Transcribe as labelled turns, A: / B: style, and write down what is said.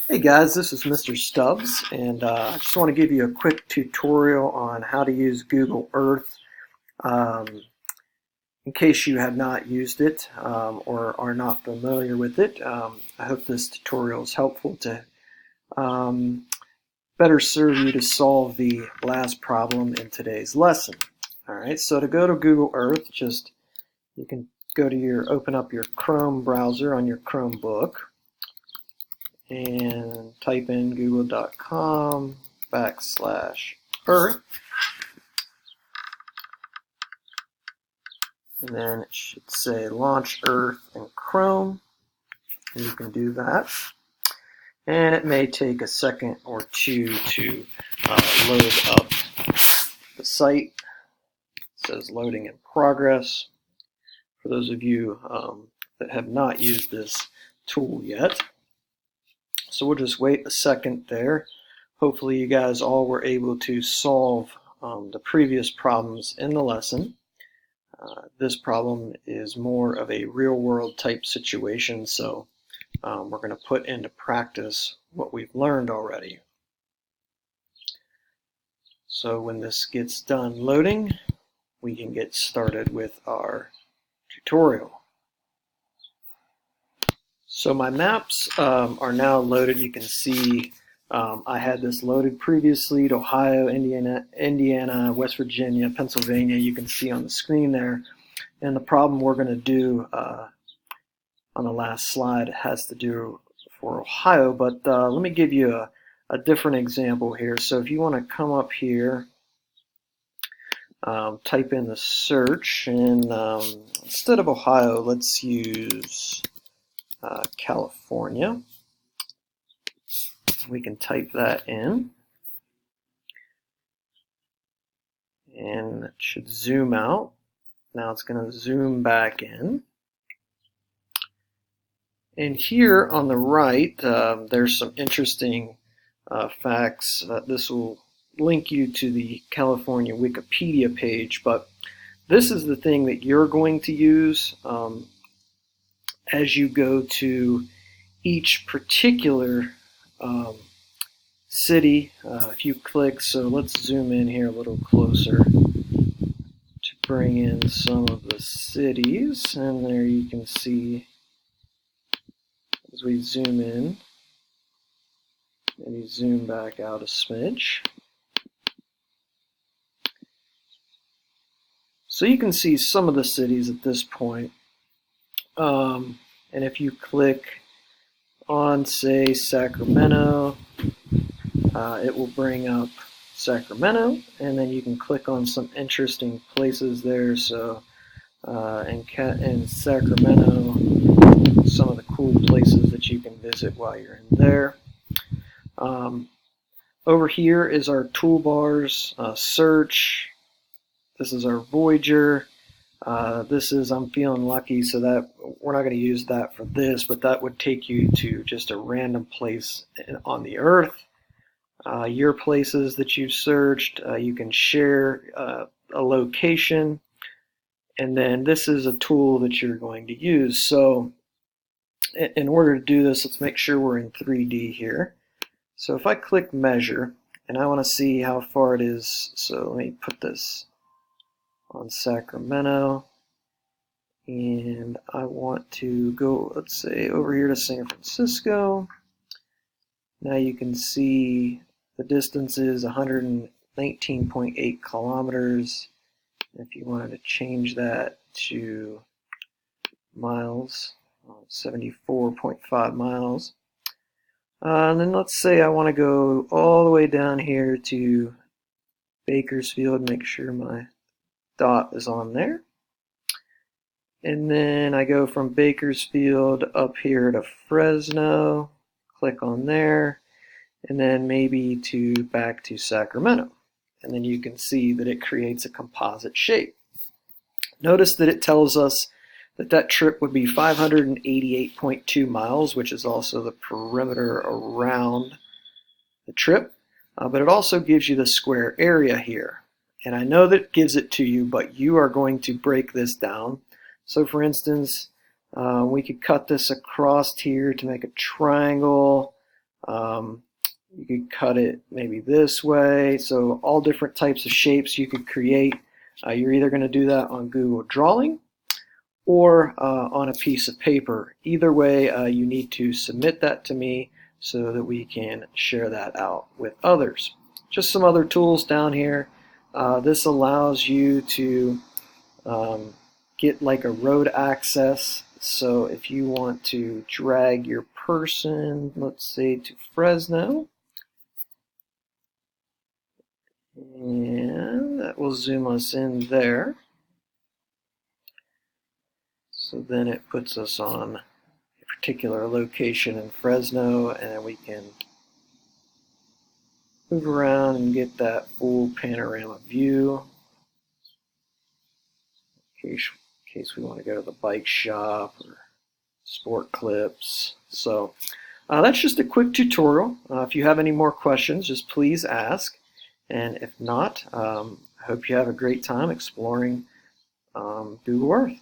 A: Hey guys, this is Mr. Stubbs, and I just want to give you a quick tutorial on how to use Google Earth um, in case you have not used it or are not familiar with it. I hope this tutorial is helpful to um, better serve you to solve the last problem in today's lesson. Alright, so to go to Google Earth, you can go to open up your Chrome browser on your Chromebook and type in google.com/earth, and then it should say launch Earth in Chrome, and you can do that. And it may take a second or two to load up the site. It says loading in progress for those of you that have not used this tool yet. So we'll just wait a second there. Hopefully you guys all were able to solve the previous problems in the lesson. This problem is more of a real-world type situation, so we're going to put into practice what we've learned already. So when this gets done loading, we can get started with our tutorial. So my maps are now loaded. You can see I had this loaded previously to Ohio, Indiana, West Virginia, Pennsylvania. You can see on the screen there. And the problem we're going to do on the last slide has to do for Ohio, but let me give you a different example here. So if you want to come up here, type in the search, and instead of Ohio, let's use California. We can type that in, and it should zoom out. Now it's going to zoom back in. And here on the right, there's some interesting facts. This will link you to the California Wikipedia page, but this is the thing that you're going to use as you go to each particular city. If you click, so let's zoom in here a little closer to bring in some of the cities, and there you can see as we zoom in, maybe zoom back out a smidge. So you can see some of the cities at this point. And if you click on, say, Sacramento, it will bring up Sacramento, and then you can click on some interesting places there. So in Sacramento, some of the cool places that you can visit while you're in there. Over here is our toolbars, search. This is our Voyager. This is I'm feeling lucky, so that we're not going to use that for this, but that would take you to just a random place on the Earth. Your places that you've searched, you can share a location, and then this is a tool that you're going to use. So in order to do this, let's make sure we're in 3D here. So if I click measure, and I want to see how far it is, so let me put this on Sacramento, and I want to go, let's say, over here to San Francisco. Now you can see the distance is 119.8 kilometers. If you wanted to change that to miles, 74.5 miles. And then let's say I want to go all the way down here to Bakersfield, make sure my dot is on there. And then I go from Bakersfield up here to Fresno, click on there, and then maybe back to Sacramento. And then you can see that it creates a composite shape. Notice that it tells us that trip would be 588.2 miles, which is also the perimeter around the trip. But it also gives you the square area here. And I know that it gives it to you, but you are going to break this down. So for instance, we could cut this across here to make a triangle. You could cut it maybe this way. So all different types of shapes you could create. You're either going to do that on Google Drawing or on a piece of paper. Either way, you need to submit that to me so that we can share that out with others. Just some other tools down here. This allows you to get like a road access. So if you want to drag your person, let's say to Fresno, and that will zoom us in there. So then it puts us on a particular location in Fresno, and we can move around and get that full panorama view in case we want to go to the bike shop or sport clips. So that's just a quick tutorial. If you have any more questions, just please ask. And if not, I hope you have a great time exploring Google Earth.